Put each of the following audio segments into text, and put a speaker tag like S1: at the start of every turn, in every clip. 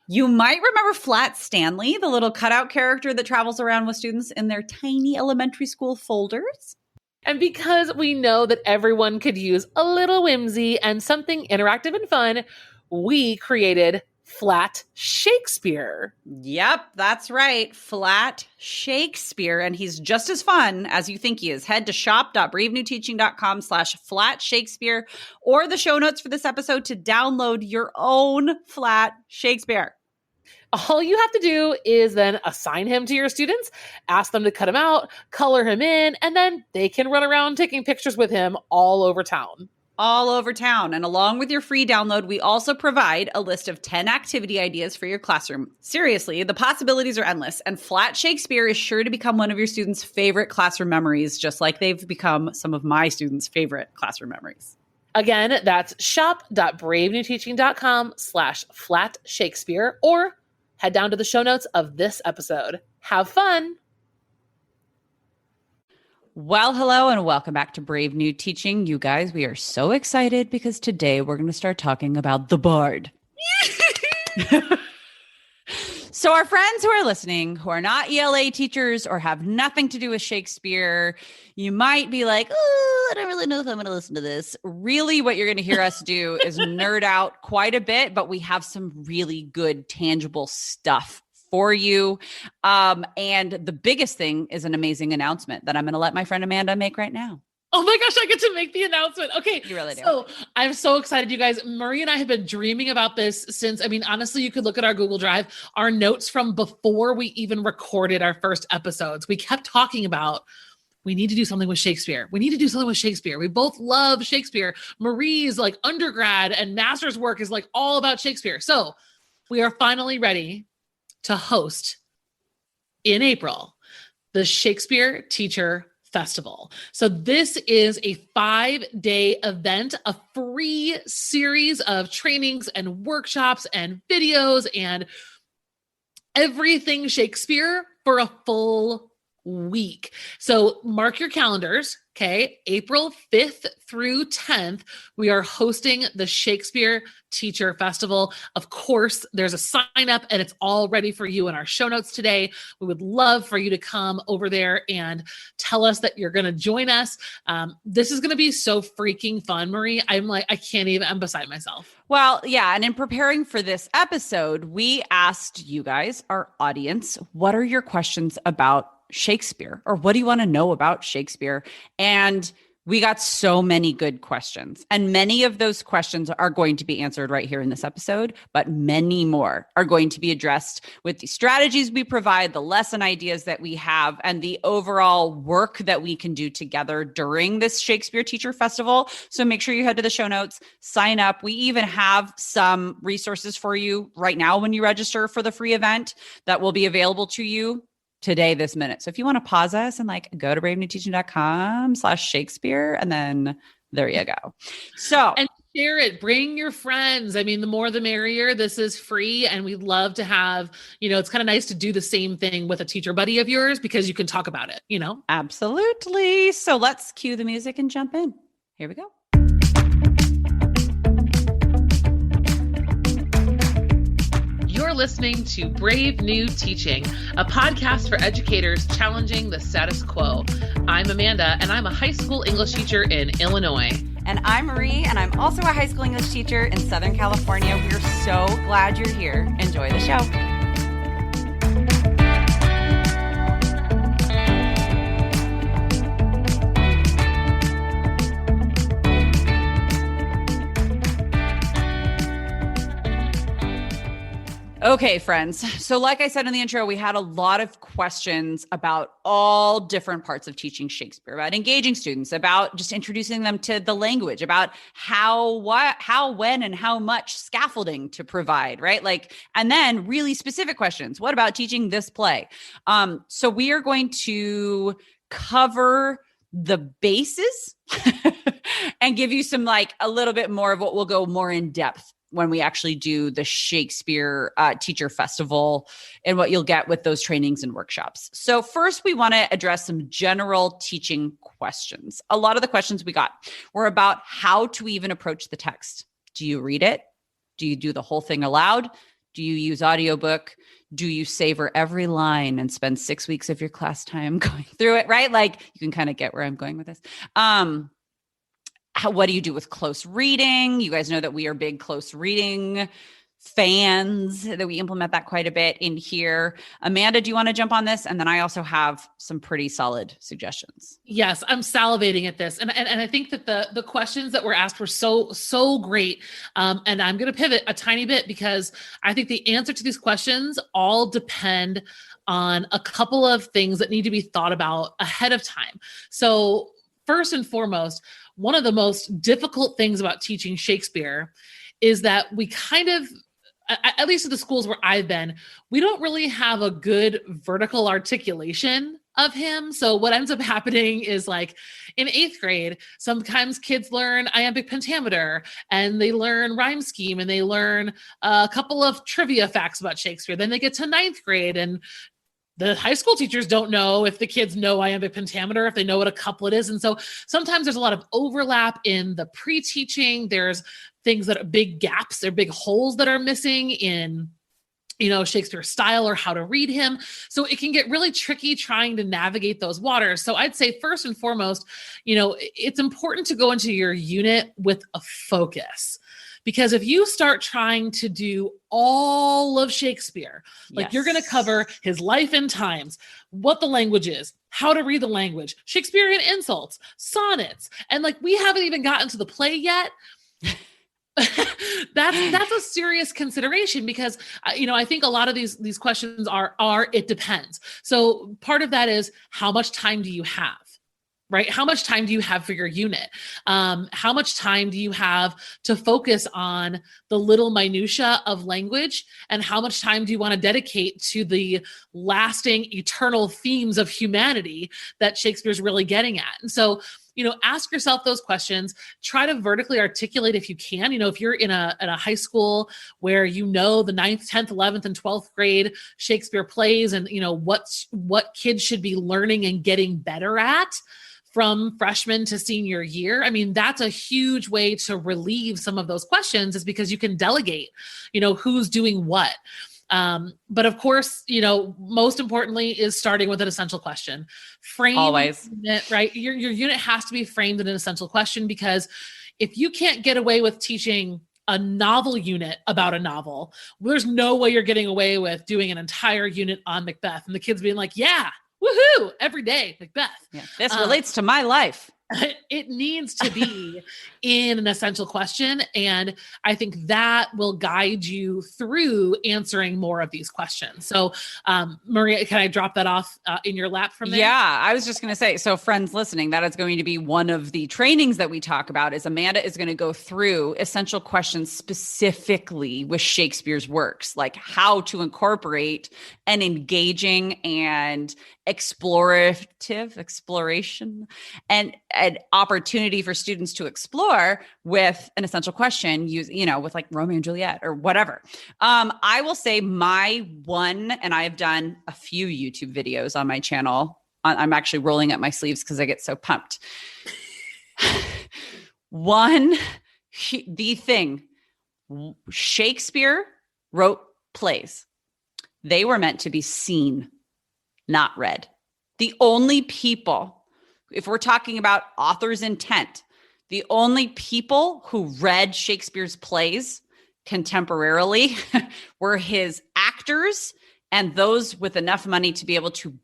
S1: You might remember Flat Stanley, the little cutout character that travels around with students in their tiny elementary school folders.
S2: And because we know that everyone could use a little whimsy and something interactive and fun, we created Flat Shakespeare.
S1: Yep, that's right. Flat Shakespeare. And he's just as fun as you think he is. Head to shop.bravenewteaching.com/Flat Shakespeare or the show notes for this episode to download your own Flat Shakespeare.
S2: All you have to do is then assign him to your students, ask them to cut him out, color him in, and then they can run around taking pictures with him all over town.
S1: All over town. And along with your free download, we also provide a list of 10 activity ideas for your classroom. Seriously, the possibilities are endless, and Flat Shakespeare is sure to become one of your students' favorite classroom memories, just like they've become some of my students' favorite classroom memories.
S2: Again, that's shop.bravenewteaching.com/Flat Shakespeare, or head down to the show notes of this episode. Have fun!
S1: Well, hello and welcome back to Brave New Teaching. You guys, we are so excited because today we're going to start talking about the Bard. So our friends who are listening, who are not ELA teachers or have nothing to do with Shakespeare, you might be like, oh, I don't really know if I'm going to listen to this. Really, what you're going to hear us do is nerd out quite a bit, but we have some really good, tangible stuff for you. And the biggest thing is an amazing announcement that I'm going to let my friend Amanda make right now.
S2: Oh my gosh, I get to make the announcement. Okay.
S1: You really do.
S2: So I'm so excited, you guys. Marie and I have been dreaming about this since, honestly, you could look at our Google Drive, our notes from before we even recorded our first episodes. We kept talking about, we need to do something with Shakespeare. We need to do something with Shakespeare. We both love Shakespeare. Marie's like undergrad and master's work is like all about Shakespeare. So we are finally ready to host in April the Shakespeare Teacher Festival. So this is a 5-day event, a free series of trainings and workshops and videos and everything Shakespeare for a full week. So mark your calendars. Okay. April 5th through 10th, we are hosting the Shakespeare Teacher Festival. Of course, there's a sign up and it's all ready for you in our show notes today. We would love for you to come over there and tell us that you're going to join us. This is going to be so freaking fun, Marie. I can't even, I'm beside myself.
S1: Well, yeah. And in preparing for this episode, we asked you guys, our audience, what are your questions about Shakespeare, or what do you want to know about Shakespeare? And we got so many good questions, and many of those questions are going to be answered right here in this episode, but many more are going to be addressed with the strategies we provide, the lesson ideas that we have, and the overall work that we can do together during this Shakespeare Teacher Festival. So make sure you head to the show notes, sign up. We even have some resources for you right now when you register for the free event that will be available to you today, this minute. So if you want to pause us and go to bravenewteaching.com/Shakespeare, and then there you go. So,
S2: and share it, bring your friends. The more the merrier. This is free. And we'd love to have, it's kind of nice to do the same thing with a teacher buddy of yours because you can talk about it,
S1: Absolutely. So let's cue the music and jump in. Here we go.
S2: You're listening to Brave New Teaching, a podcast for educators challenging the status quo. I'm Amanda, and I'm a high school English teacher in Illinois.
S1: And I'm Marie, and I'm also a high school English teacher in Southern California. We're so glad you're here. Enjoy the show. Okay, friends. So like I said in the intro, we had a lot of questions about all different parts of teaching Shakespeare, about engaging students, about just introducing them to the language, about how, when, and how much scaffolding to provide, right? And then really specific questions. What about teaching this play? So we are going to cover the bases and give you some a little bit more of what will go more in depth when we actually do the Shakespeare Teacher Festival and what you'll get with those trainings and workshops. So first, we want to address some general teaching questions. A lot of the questions we got were about how to even approach the text. Do you read it? Do you do the whole thing aloud? Do you use audiobook? Do you savor every line and spend 6 weeks of your class time going through it? Right? Like you can kind of get where I'm going with this. What do you do with close reading? You guys know that we are big close reading fans, that we implement that quite a bit in here. Amanda, do you want to jump on this? And then I also have some pretty solid suggestions.
S2: Yes, I'm salivating at this. And I think that the questions that were asked were so great. And I'm going to pivot a tiny bit because I think the answer to these questions all depend on a couple of things that need to be thought about ahead of time. So first and foremost, one of the most difficult things about teaching Shakespeare is that we kind of, at least at the schools where I've been, we don't really have a good vertical articulation of him. So what ends up happening is like in 8th grade, sometimes kids learn iambic pentameter and they learn rhyme scheme and they learn a couple of trivia facts about Shakespeare. Then they get to 9th grade and the high school teachers don't know if the kids know iambic pentameter, if they know what a couplet is. And so sometimes there's a lot of overlap in the pre-teaching. There's things that are big gaps, there are big holes that are missing in, Shakespeare's style or how to read him. So it can get really tricky trying to navigate those waters. So I'd say first and foremost, it's important to go into your unit with a focus. Because if you start trying to do all of Shakespeare, like you're going to cover his life and times, what the language is, how to read the language, Shakespearean insults, sonnets, and like we haven't even gotten to the play yet. That's a serious consideration because I think a lot of these questions are it depends. So part of that is how much time do you have? Right? How much time do you have for your unit? How much time do you have to focus on the little minutia of language? And how much time do you want to dedicate to the lasting, eternal themes of humanity that Shakespeare's really getting at? And so, ask yourself those questions. Try to vertically articulate if you can. If you're in a high school where the 9th, 10th, 11th, and 12th grade Shakespeare plays and, what kids should be learning and getting better at from freshman to senior year. I mean, that's a huge way to relieve some of those questions is because you can delegate, who's doing what. But of course, most importantly is starting with an essential question. Frame
S1: always,
S2: unit, right? Your unit has to be framed in an essential question because if you can't get away with teaching a novel unit about a novel, there's no way you're getting away with doing an entire unit on Macbeth and the kids being like, yeah, woohoo, every day, Macbeth.
S1: Yeah, this relates to my life.
S2: It needs to be in an essential question. And I think that will guide you through answering more of these questions. So, Maria, can I drop that off in your lap from there?
S1: Yeah, I was just going to say, so friends listening, that is going to be one of the trainings that we talk about is Amanda is going to go through essential questions specifically with Shakespeare's works, like how to incorporate an engaging and exploration and an opportunity for students to explore with an essential question, with like Romeo and Juliet or whatever. I will say my one, and I've done a few YouTube videos on my channel. I'm actually rolling up my sleeves because I get so pumped. The thing, Shakespeare wrote plays. They were meant to be seen, not read. The only people, if we're talking about author's intent, the only people who read Shakespeare's plays contemporarily were his actors and those with enough money to be able to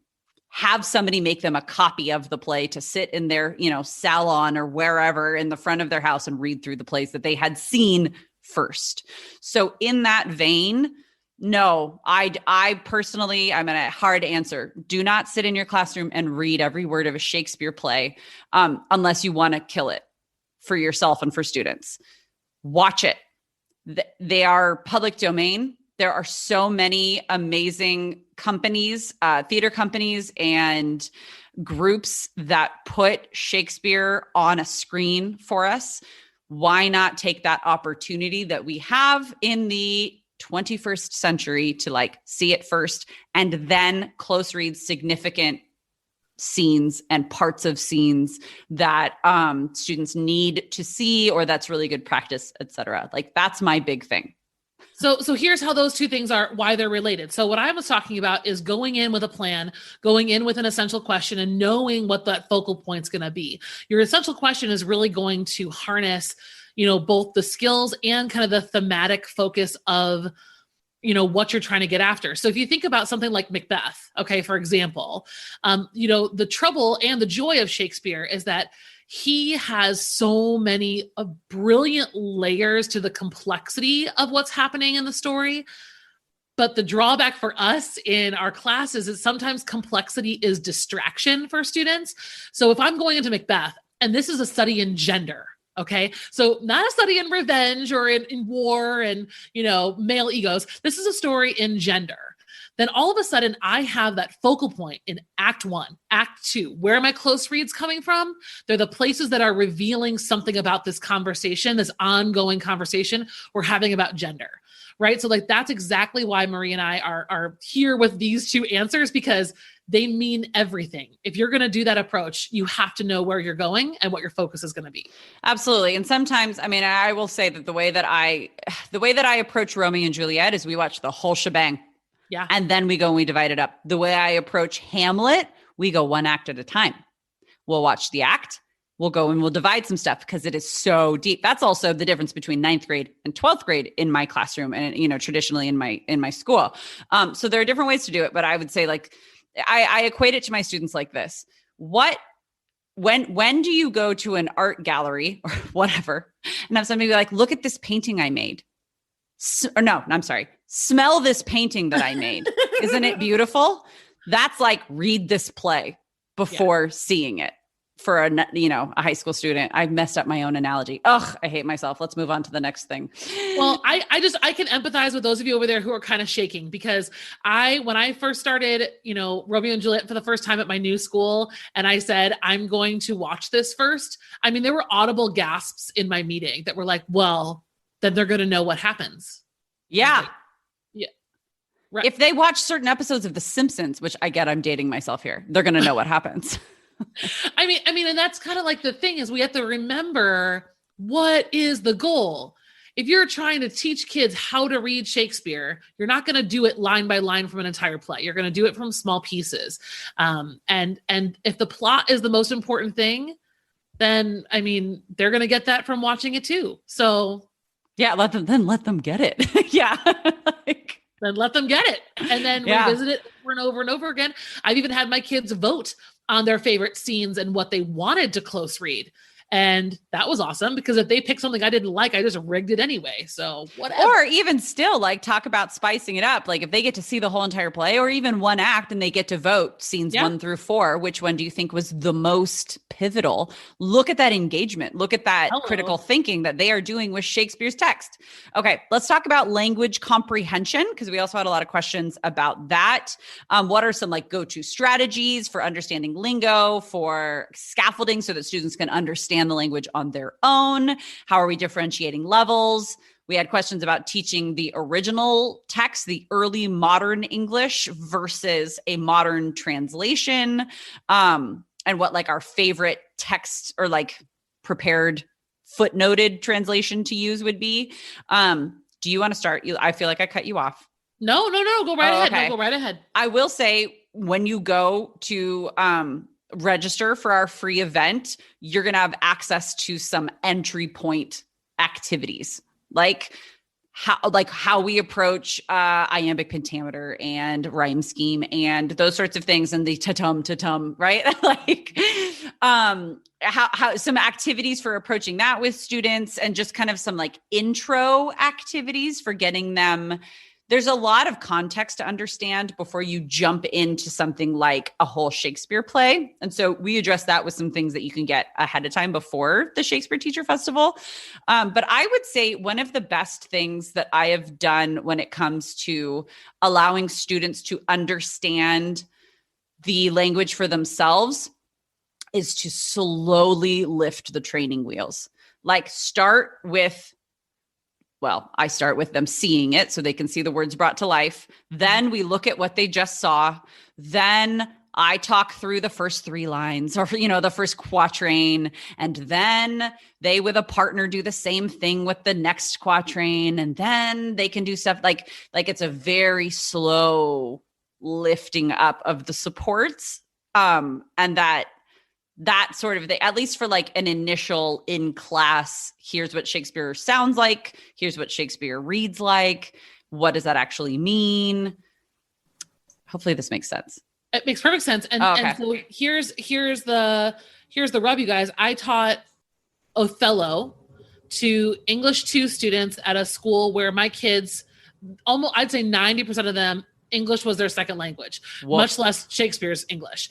S1: have somebody make them a copy of the play to sit in their, salon or wherever in the front of their house and read through the plays that they had seen first. So in that vein, no, I personally, I'm in a hard answer. Do not sit in your classroom and read every word of a Shakespeare play unless you want to kill it for yourself and for students. Watch it. They are public domain. There are so many amazing companies, theater companies and groups that put Shakespeare on a screen for us. Why not take that opportunity that we have in the 21st century to see it first and then close read significant scenes and parts of scenes that students need to see, or that's really good practice, et cetera. That's my big thing.
S2: So here's how those two things are, why they're related. So what I was talking about is going in with a plan, going in with an essential question, and knowing what that focal point's going to be. Your essential question is really going to harness, both the skills and kind of the thematic focus of, what you're trying to get after. So if you think about something like Macbeth, okay, for example, the trouble and the joy of Shakespeare is that he has so many brilliant layers to the complexity of what's happening in the story. But the drawback for us in our classes is sometimes complexity is distraction for students. So if I'm going into Macbeth, and this is a study in gender, okay, so not a study in revenge or in war and, male egos. This is a story in gender. Then all of a sudden I have that focal point in Act 1, Act 2. Where are my close reads coming from? They're the places that are revealing something about this conversation, this ongoing conversation we're having about gender, right? So that's exactly why Marie and I are here with these two answers, because they mean everything. If you're going to do that approach, you have to know where you're going and what your focus is going to be.
S1: Absolutely. And sometimes, I will say that the way that I approach Romeo and Juliet is we watch the whole shebang.
S2: Yeah.
S1: And then we go and we divide it up. The way I approach Hamlet, we go one act at a time. We'll watch the act. We'll go and we'll divide some stuff because it is so deep. That's also the difference between 9th grade and 12th grade in my classroom and, traditionally in my school. So there are different ways to do it, but I would say I equate it to my students like this. When do you go to an art gallery or whatever and have somebody be like, look at this painting I made? Smell this painting that I made. Isn't it beautiful? That's like, read this play before seeing it. For a high school student, I messed up my own analogy. Ugh, I hate myself. Let's move on to the next thing.
S2: Well, I can empathize with those of you over there who are kind of shaking, because when I first started, Romeo and Juliet for the first time at my new school, and I said, I'm going to watch this first. There were audible gasps in my meeting that were like, well, then they're going to know what happens.
S1: Yeah.
S2: Yeah. Right.
S1: If they watch certain episodes of The Simpsons, which I get, I'm dating myself here, they're going to know what happens.
S2: And that's kind of like the thing is we have to remember, what is the goal? If you're trying to teach kids how to read Shakespeare, you're not going to do it line by line from an entire play. You're going to do it from small pieces. And if the plot is the most important thing, then, they're going to get that from watching it too. So
S1: yeah, let them get it. Yeah.
S2: Then let them get it and then revisit it over and over and over again. I've even had my kids vote on their favorite scenes and what they wanted to close read. And that was awesome, because if they picked something I didn't like, I just rigged it anyway. So whatever.
S1: Or even still, talk about spicing it up. If they get to see the whole entire play or even one act and they get to vote scenes 1 through 4, which one do you think was the most pivotal? Look at that engagement. Look at that critical thinking that they are doing with Shakespeare's text. Okay, let's talk about language comprehension, because we also had a lot of questions about that. What are some go-to strategies for understanding lingo, for scaffolding so that students can understand the language on their own? How are we differentiating levels? We had questions about teaching the original text, the early modern English versus a modern translation, and what our favorite text or prepared footnoted translation to use would be. Do you want to start? I feel like I cut you off.
S2: No. Go right ahead. Okay. No, go right ahead.
S1: I will say, when you go to register for our free event, you're going to have access to some entry point activities, how we approach iambic pentameter and rhyme scheme and those sorts of things, and the tatum, right? How some activities for approaching that with students, and just kind of some intro activities for getting them. There's a lot of context to understand before you jump into something like a whole Shakespeare play. And so we address that with some things that you can get ahead of time before the Shakespeare Teacher Festival. But I would say one of the best things that I have done when it comes to allowing students to understand the language for themselves is to slowly lift the training wheels. I start with them seeing it so they can see the words brought to life. Then we look at what they just saw. Then I talk through the first 3 lines or, the first quatrain, and then they with a partner do the same thing with the next quatrain. And then they can do stuff like it's a very slow lifting up of the supports. And that sort of thing, at least for like an initial in class, here's what Shakespeare sounds like. Here's what Shakespeare reads like. What does that actually mean? Hopefully this makes sense.
S2: It makes perfect sense. And,
S1: okay.
S2: and so here's the rub, you guys. I taught Othello to English 2 students at a school where my kids, almost, I'd say 90% of them, English was their second language, much less Shakespeare's English.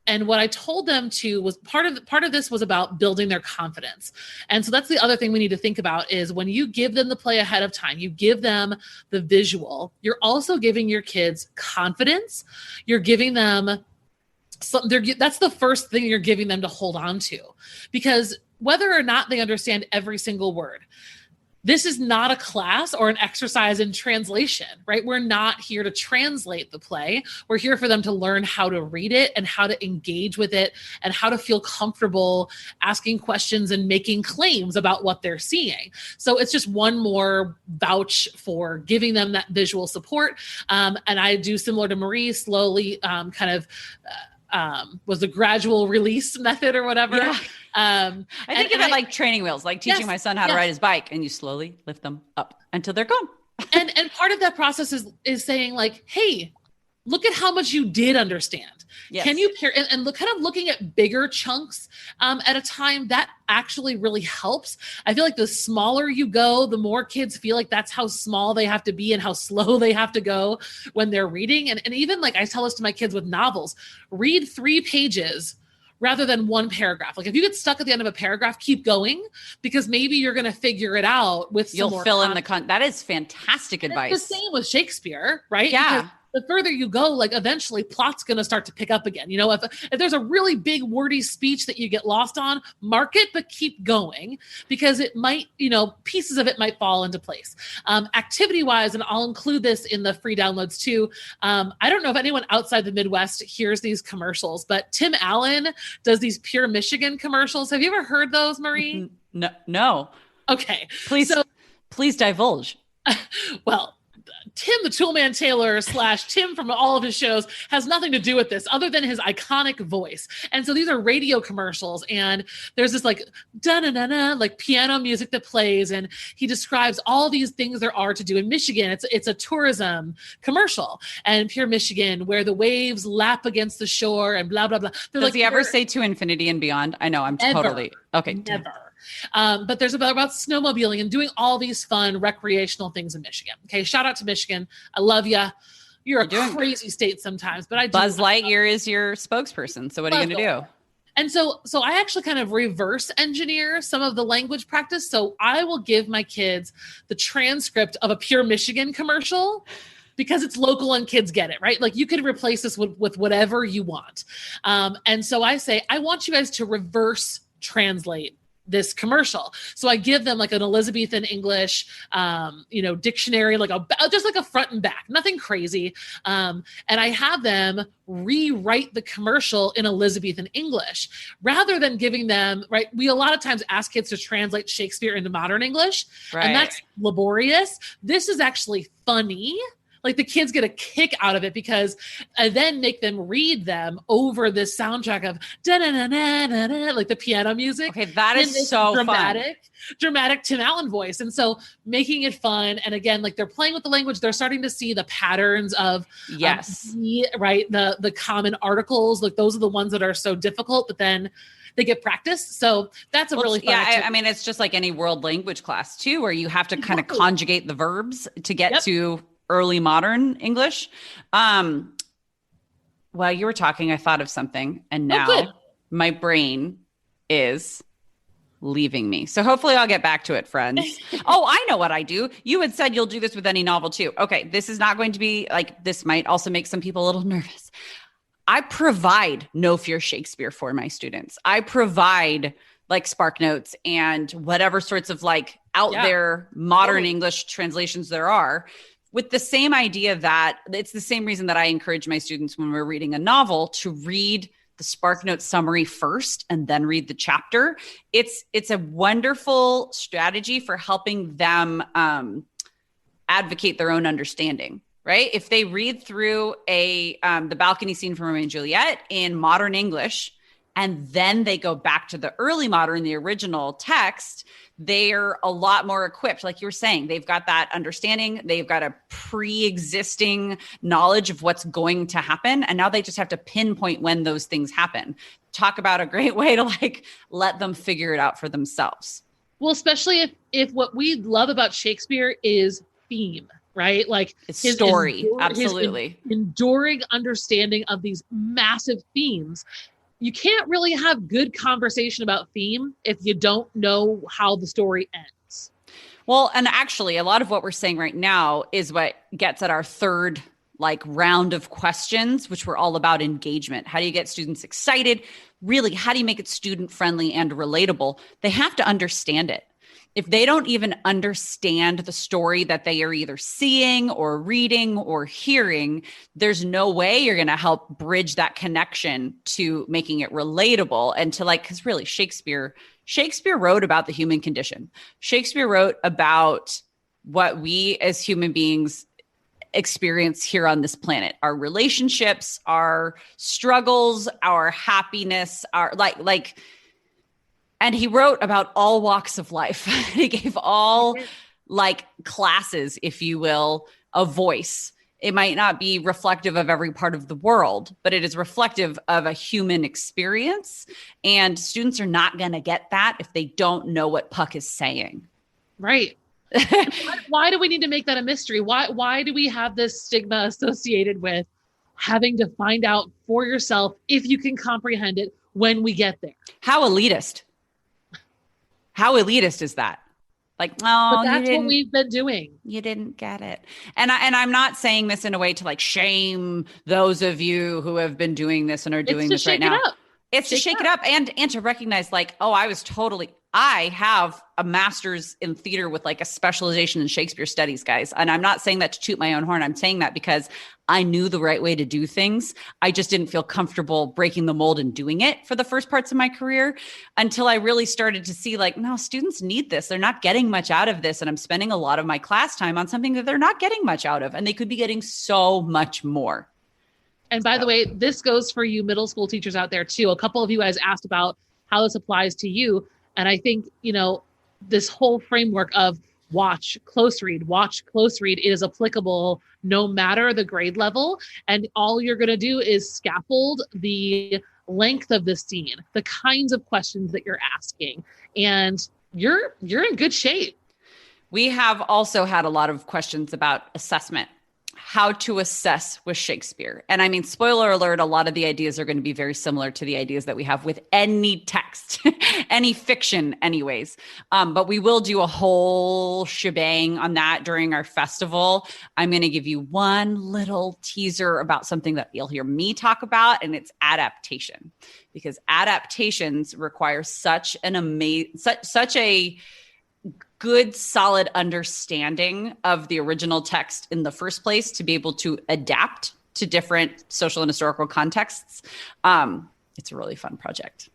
S2: And what I told them to was part of this was about building their confidence. And so that's the other thing we need to think about is when you give them the play ahead of time, you give them the visual, you're also giving your kids confidence. You're giving them that's the first thing you're giving them to hold on to, because whether or not they understand every single word, this is not a class or an exercise in translation, right? We're not here to translate the play. We're here for them to learn how to read it and how to engage with it and how to feel comfortable asking questions and making claims about what they're seeing. So it's just one more vouch for giving them that visual support. And I do similar to Marie, slowly was the gradual release method or whatever.
S1: Yeah. I think of it like training wheels, like teaching my son how to ride his bike, and you slowly lift them up until they're gone.
S2: and part of that process is saying like, hey, look at how much you did understand. Yes. Can you pair and look, kind of looking at bigger chunks at a time, that actually really helps. I feel like the smaller you go, the more kids feel like that's how small they have to be and how slow they have to go when they're reading. And even like I tell this to my kids with novels, read 3 pages rather than 1 paragraph. Like if you get stuck at the end of a paragraph, keep going, because maybe you're going to figure it out with some
S1: You'll fill in the that is fantastic advice.
S2: It's the same with Shakespeare, right?
S1: Yeah.
S2: Because the further you go, like eventually plot's going to start to pick up again. If there's a really big wordy speech that you get lost on, mark it, but keep going, because it might, pieces of it might fall into place. Activity wise, and I'll include this in the free downloads too. I don't know if anyone outside the Midwest hears these commercials, but Tim Allen does these Pure Michigan commercials. Have you ever heard those, Marie?
S1: No.
S2: Okay.
S1: Please divulge.
S2: Well, Tim the Toolman Taylor / Tim from all of his shows has nothing to do with this other than his iconic voice. And so these are radio commercials, and there's this like da-na-na-na, like piano music that plays, and he describes all these things there are to do in Michigan. It's a tourism commercial, and Pure Michigan, where the waves lap against the shore and blah, blah, blah.
S1: Does he ever say to infinity and beyond? I know, I'm totally okay.
S2: Never. But there's about snowmobiling and doing all these fun recreational things in Michigan. Okay. Shout out to Michigan. I love you. You're a crazy state sometimes, but
S1: Buzz Lightyear is your spokesperson. So what are you going to do?
S2: And so I actually kind of reverse engineer some of the language practice. So I will give my kids the transcript of a Pure Michigan commercial, because it's local and kids get it, right? Like you could replace this with whatever you want. And so I say, I want you guys to reverse translate this commercial. So I give them like an Elizabethan English, dictionary, just like a front and back, nothing crazy. And I have them rewrite the commercial in Elizabethan English rather than giving them, right? We a lot of times ask kids to translate Shakespeare into modern English, and that's laborious. This is actually funny. Like the kids get a kick out of it, because I then make them read them over this soundtrack of da-na-na-na-na-na, like the piano music.
S1: Okay, that is so
S2: dramatic Tim Allen voice. And so making it fun. And again, like they're playing with the language, they're starting to see the patterns of right, the common articles. Like those are the ones that are so difficult, but then they get practice. So that's a really fun activity.
S1: I mean, it's just like any world language class too, where you have to kind of conjugate the verbs to get to early modern English. While you were talking, I thought of something, and now my brain is leaving me. So hopefully I'll get back to it, friends. Oh, I know what I do. You had said you'll do this with any novel too. Okay. This is not going to be like, this might also make some people a little nervous. I provide No Fear Shakespeare for my students. I provide like Spark Notes and whatever sorts of like out there modern English translations there are with the same idea that it's the same reason that I encourage my students when we're reading a novel to read the SparkNote summary first and then read the chapter. It's a wonderful strategy for helping them advocate their own understanding, right? If they read through the balcony scene from Romeo and Juliet in modern English, and then they go back to the early modern, the original text, they're a lot more equipped. Like you were saying, they've got that understanding. They've got a pre-existing knowledge of what's going to happen. And now they just have to pinpoint when those things happen. Talk about a great way to like let them figure it out for themselves.
S2: Well, especially if what we love about Shakespeare is theme, right? Like
S1: his story, absolutely.
S2: His enduring understanding of these massive themes. You can't really have good conversation about theme if you don't know how the story ends.
S1: Well, and actually a lot of what we're saying right now is what gets at our third like round of questions, which were all about engagement. How do you get students excited? Really, how do you make it student friendly and relatable? They have to understand it. If they don't even understand the story that they are either seeing or reading or hearing, there's no way you're going to help bridge that connection to making it relatable and to like, because really Shakespeare wrote about the human condition. Shakespeare wrote about what we as human beings experience here on this planet, our relationships, our struggles, our happiness, our like, and he wrote about all walks of life. He gave all like classes, if you will, a voice. It might not be reflective of every part of the world, but it is reflective of a human experience. And students are not going to get that if they don't know what Puck is saying.
S2: Right. Why do we need to make that a mystery? Why do we have this stigma associated with having to find out for yourself if you can comprehend it when we get there?
S1: How elitist. How elitist is that? Like, oh,
S2: but that's what we've been doing.
S1: You didn't get it. And I'm not saying this in a way to like shame those of you who have been doing this and are doing this right now. It's to shake it up and to recognize like, oh, I have a master's in theater with like a specialization in Shakespeare studies, guys. And I'm not saying that to toot my own horn. I'm saying that because I knew the right way to do things. I just didn't feel comfortable breaking the mold and doing it for the first parts of my career until I really started to see like, no, students need this. They're not getting much out of this. And I'm spending a lot of my class time on something that they're not getting much out of. And they could be getting so much more.
S2: And by the way, this goes for you middle school teachers out there too. A couple of you guys asked about how this applies to you. And I think, this whole framework of watch, close read is applicable no matter the grade level. And all you're going to do is scaffold the length of the scene, the kinds of questions that you're asking, and you're in good shape.
S1: We have also had a lot of questions about assessment, how to assess with Shakespeare. And I mean, spoiler alert, a lot of the ideas are going to be very similar to the ideas that we have with any text, any fiction anyways. But we will do a whole shebang on that during our festival. I'm going to give you one little teaser about something that you'll hear me talk about, and it's adaptation. Because adaptations require such a good, solid understanding of the original text in the first place to be able to adapt to different social and historical contexts. It's a really fun project.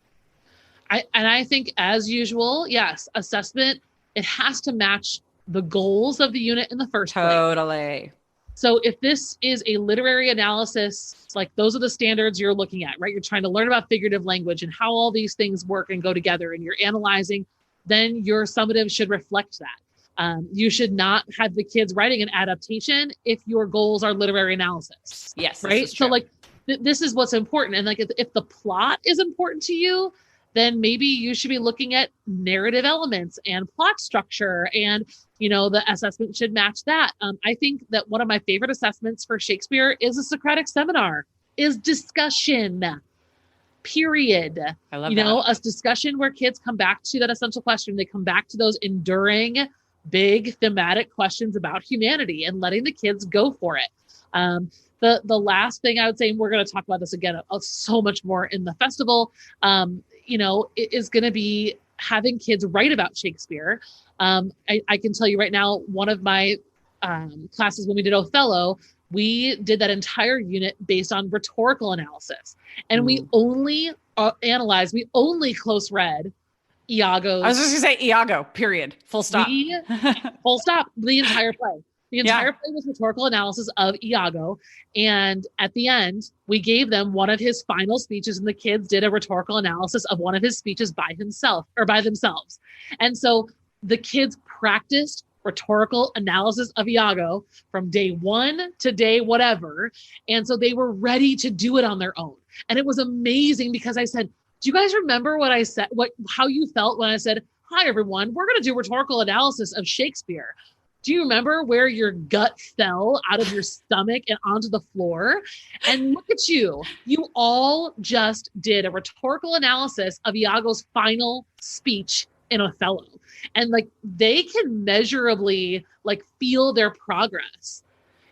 S2: I think, as usual, yes, assessment, it has to match the goals of the unit in the first place.
S1: Totally.
S2: So if this is a literary analysis, like those are the standards you're looking at, right? You're trying to learn about figurative language and how all these things work and go together, and you're analyzing, then your summative should reflect that. You should not have the kids writing an adaptation if your goals are literary analysis.
S1: Yes.
S2: Right. So like this is what's important. And like if the plot is important to you, then maybe you should be looking at narrative elements and plot structure, and the assessment should match that. I think that one of my favorite assessments for Shakespeare is a Socratic seminar, is discussion. Period.
S1: I love that.
S2: A discussion where kids come back to that essential question. They come back to those enduring, big thematic questions about humanity and letting the kids go for it. The last thing I would say, and we're going to talk about this again so much more in the festival, it is going to be having kids write about Shakespeare. I can tell you right now, one of my classes when we did Othello, we did that entire unit based on rhetorical analysis. And we only we only close read Iago's.
S1: I was just gonna say Iago, period. Full stop.
S2: Full stop. The entire play. The entire play was rhetorical analysis of Iago. And at the end, we gave them one of his final speeches, and the kids did a rhetorical analysis of one of his speeches by himself or by themselves. And so the kids practiced rhetorical analysis of Iago from day one to day whatever. And so they were ready to do it on their own. And it was amazing because I said, do you guys remember what I said, how you felt when I said, hi, everyone, we're going to do rhetorical analysis of Shakespeare. Do you remember where your gut fell out of your stomach and onto the floor? And look at you. You all just did a rhetorical analysis of Iago's final speech in Othello. And like they can measurably like feel their progress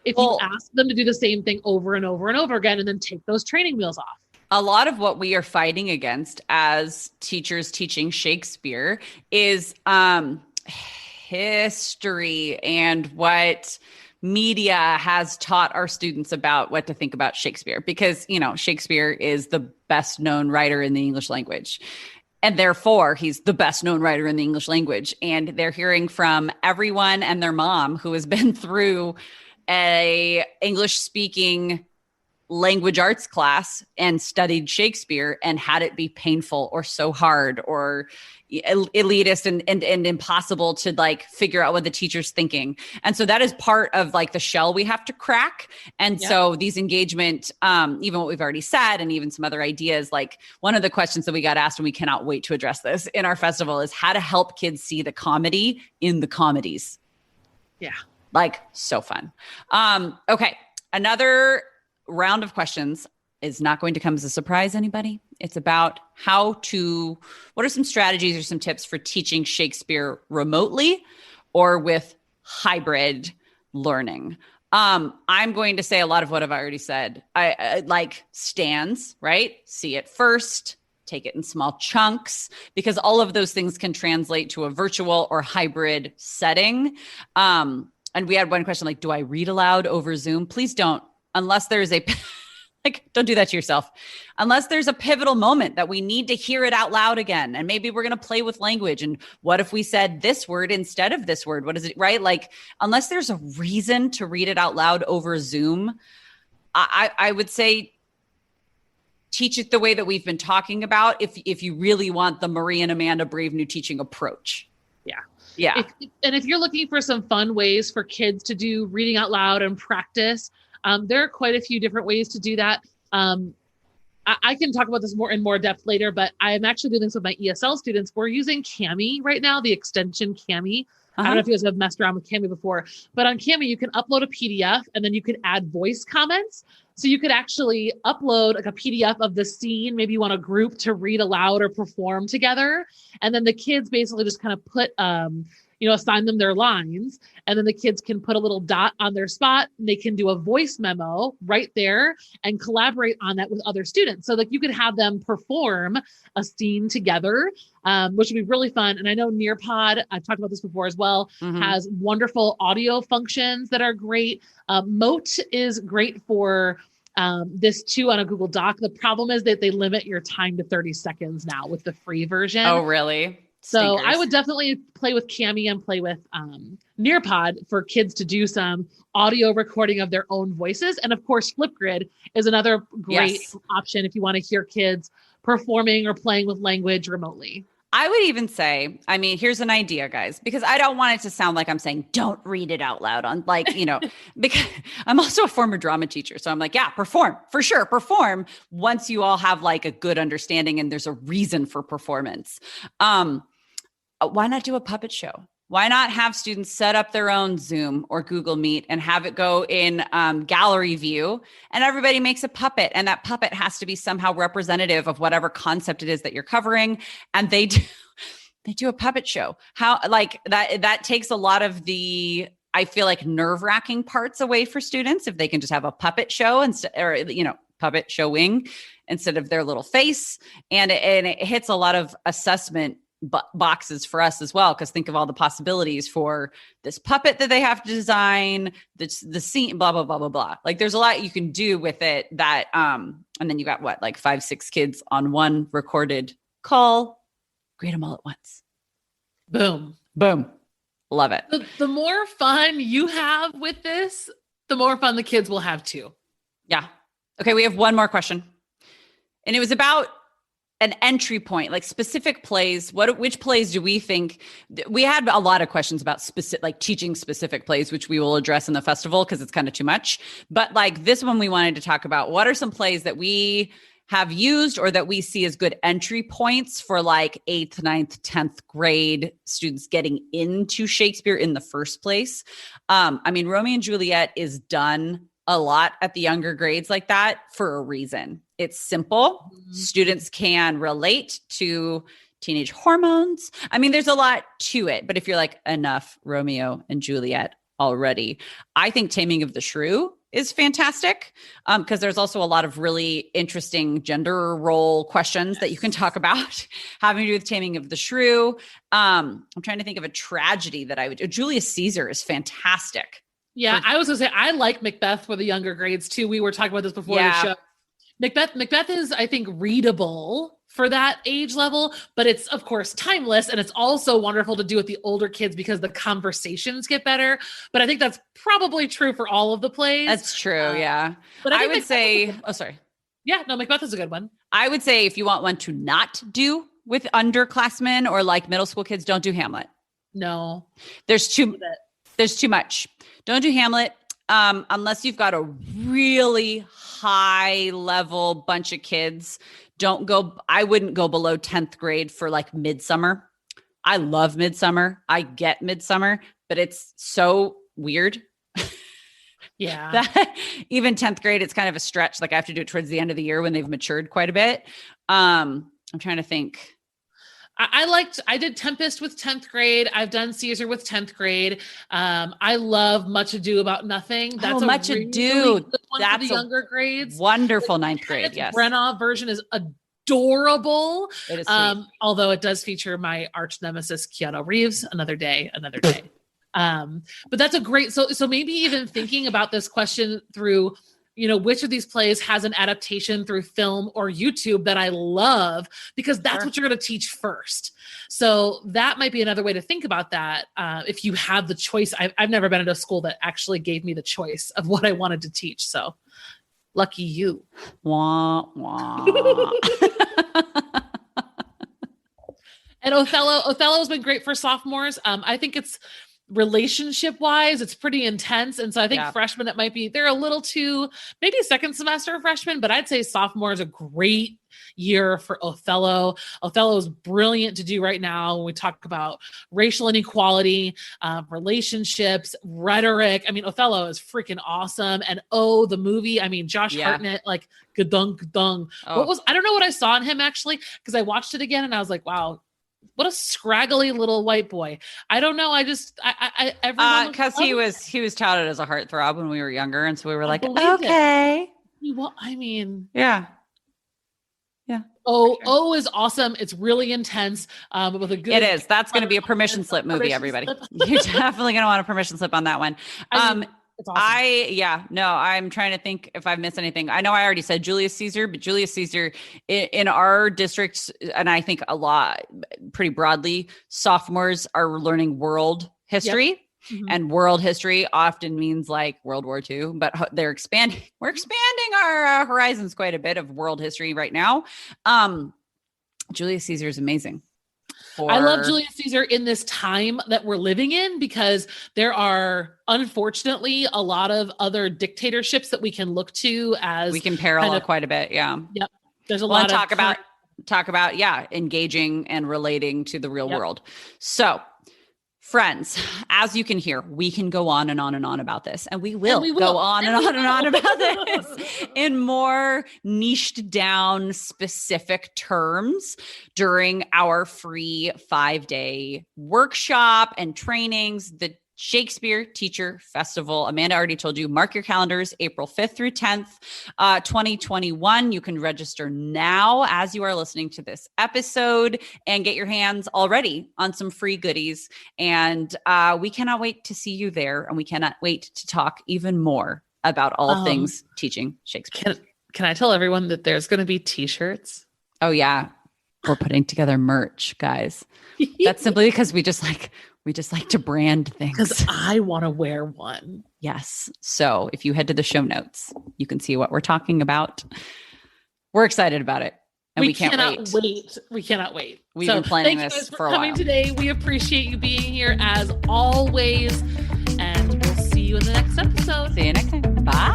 S2: if you ask them to do the same thing over and over and over again and then take those training wheels off.
S1: A lot of what we are fighting against as teachers teaching Shakespeare is history and what media has taught our students about what to think about Shakespeare, because, you know, Shakespeare is the best known writer in the English language. And therefore, he's the best known writer in the English language. And they're hearing from everyone and their mom who has been through a English speaking language arts class and studied Shakespeare and had it be painful or so hard or elitist and impossible to like figure out what the teacher's thinking. And so that is part of like the shell we have to crack. And so these engagement, even what we've already said and even some other ideas, like one of the questions that we got asked, and we cannot wait to address this in our festival, is how to help kids see the comedy in the comedies.
S2: Yeah.
S1: Like so fun. Okay. Another round of questions is not going to come as a surprise, anybody. It's about what are some strategies or some tips for teaching Shakespeare remotely or with hybrid learning? I'm going to say a lot of what I've already said. I like stands, right? See it first, take it in small chunks, because all of those things can translate to a virtual or hybrid setting. And we had one question like, do I read aloud over Zoom? Please don't, unless there's a like, don't do that to yourself. Unless there's a pivotal moment that we need to hear it out loud again. And maybe we're going to play with language. And what if we said this word instead of this word? What is it, right? Like, unless there's a reason to read it out loud over Zoom, I would say teach it the way that we've been talking about if you really want the Marie and Amanda Brave New Teaching approach.
S2: Yeah.
S1: Yeah.
S2: If you're looking for some fun ways for kids to do reading out loud and practice, there are quite a few different ways to do that. I can talk about this in more depth later, but I am actually doing this with my ESL students. We're using Cami right now, the extension Cami. I don't know if you guys have messed around with Cami before, but on Cami, you can upload a PDF and then you can add voice comments. So you could actually upload like a PDF of the scene. Maybe you want a group to read aloud or perform together. And then the kids basically just kind of put, assign them their lines. And then the kids can put a little dot on their spot. And they can do a voice memo right there and collaborate on that with other students. So that you could have them perform a scene together, which would be really fun. And I know Nearpod, I've talked about this before as well, has wonderful audio functions that are great. Moat is great for this too on a Google Doc. The problem is that they limit your time to 30 seconds now with the free version.
S1: Oh, really?
S2: So I would definitely play with Cami and play with Nearpod for kids to do some audio recording of their own voices. And of course, Flipgrid is another great option if you want to hear kids performing or playing with language remotely.
S1: I would even say, I mean, here's an idea, guys, because I don't want it to sound like I'm saying, don't read it out loud on because I'm also a former drama teacher. So I'm like, yeah, perform for sure. Perform once you all have like a good understanding and there's a reason for performance. Why not do a puppet show? Why not have students set up their own Zoom or Google Meet and have it go in gallery view and everybody makes a puppet, and that puppet has to be somehow representative of whatever concept it is that you're covering. And they do a puppet show. How like that takes a lot of the, I feel like, nerve-wracking parts away for students if they can just have a puppet show puppet showing instead of their little face. And it hits a lot of assessment boxes for us as well. Cause think of all the possibilities for this puppet that they have to design, the scene, blah, blah, blah, blah, blah. Like there's a lot you can do with it that, and then you got what, like 5-6 kids on one recorded call, grade them all at once.
S2: Boom.
S1: Boom. Love it.
S2: The more fun you have with this, the more fun the kids will have too.
S1: Yeah. Okay. We have one more question. And it was about an entry point, like specific plays. Which plays do we think? We had a lot of questions about specific, like teaching specific plays, which we will address in the festival because it's kind of too much. But like this one, we wanted to talk about what are some plays that we have used or that we see as good entry points for like 8th, 9th, 10th grade students getting into Shakespeare in the first place. I mean, Romeo and Juliet is done a lot at the younger grades like that for a reason. It's simple. Mm-hmm. Students can relate to teenage hormones. I mean, there's a lot to it, but if you're like enough Romeo and Juliet already, I think Taming of the Shrew is fantastic because there's also a lot of really interesting gender role questions that you can talk about having to do with Taming of the Shrew. I'm trying to think of a tragedy that I would do. Julius Caesar is fantastic.
S2: Yeah, I was gonna say I like Macbeth for the younger grades too. We were talking about this before the show. Macbeth is, I think, readable for that age level, but it's of course timeless, and it's also wonderful to do with the older kids because the conversations get better. But I think that's probably true for all of the plays.
S1: That's true, yeah.
S2: But
S1: I would say, oh, sorry.
S2: Yeah, no, Macbeth is a good one.
S1: I would say if you want one to not do with underclassmen or like middle school kids, don't do Hamlet.
S2: No,
S1: there's too much. Don't do Hamlet unless you've got a really high level bunch of kids. I wouldn't go below 10th grade for like Midsummer. I love Midsummer. I get Midsummer, but it's so weird.
S2: Yeah.
S1: That even 10th grade, it's kind of a stretch. Like I have to do it towards the end of the year when they've matured quite a bit. I'm trying to think.
S2: I did Tempest with 10th grade. I've done Caesar with 10th grade. I love Much Ado About Nothing. That's
S1: Much Ado.
S2: Good one for the younger grades.
S1: Wonderful 9th grade. Yes.
S2: Brenna version is adorable.
S1: It is sweet.
S2: Although it does feature my arch nemesis, Keanu Reeves, Another Day. But that's a great, so maybe even thinking about this question through, which of these plays has an adaptation through film or YouTube that I love, because that's what you're going to teach first. So that might be another way to think about that. If you have the choice, I've never been at a school that actually gave me the choice of what I wanted to teach. So lucky you.
S1: Wah, wah.
S2: And Othello has been great for sophomores. I think it's, relationship wise, it's pretty intense. And so I think freshmen, they're a little too, maybe second semester freshmen, but I'd say sophomore is a great year for Othello. Othello is brilliant to do right now when we talk about racial inequality, relationships, rhetoric. I mean, Othello is freaking awesome. And the movie, I mean, Josh Hartnett, like gadung. I don't know what I saw in him actually, because I watched it again and I was like, wow, what a scraggly little white boy. I don't know. Everyone
S1: because he was touted as a heartthrob when we were younger, and so we were like,
S2: okay. Well, I mean,
S1: yeah.
S2: Oh is awesome. It's really intense. With a good.
S1: It is. That's going to be a permission slip movie. Everybody, you're definitely going to want a permission slip on that one. It's awesome. I'm trying to think if I've missed anything. I know I already said Julius Caesar, but Julius Caesar in our district, and I think a lot, pretty broadly, sophomores are learning world history. Yep. Mm-hmm. And world history often means like World War II, but we're expanding our horizons quite a bit of world history right now. Julius Caesar is amazing.
S2: I love Julius Caesar in this time that we're living in, because there are unfortunately a lot of other dictatorships that we can look to as
S1: we can parallel quite a bit. Yeah.
S2: Yep. There's a lot
S1: of talk about engaging and relating to the real world. So friends, as you can hear, we can go on and on and on about this, and we will go on and on and on about this in more niched down specific terms during our free 5-day workshop and trainings. The Shakespeare Teacher Festival. Amanda already told you, mark your calendars, April 5th through 10th, 2021. You can register now as you are listening to this episode and get your hands already on some free goodies. And we cannot wait to see you there. And we cannot wait to talk even more about all things teaching Shakespeare.
S2: Can I tell everyone that there's going to be t-shirts?
S1: Oh yeah. We're putting together merch, guys. That's simply because we just like to brand things.
S2: Because I want to wear one.
S1: Yes. So if you head to the show notes, you can see what we're talking about. We're excited about it. And we can't wait.
S2: We cannot wait.
S1: We've been planning this for a while.
S2: Coming today. We appreciate you being here as always. And we'll see you in the next episode.
S1: See you next time. Bye.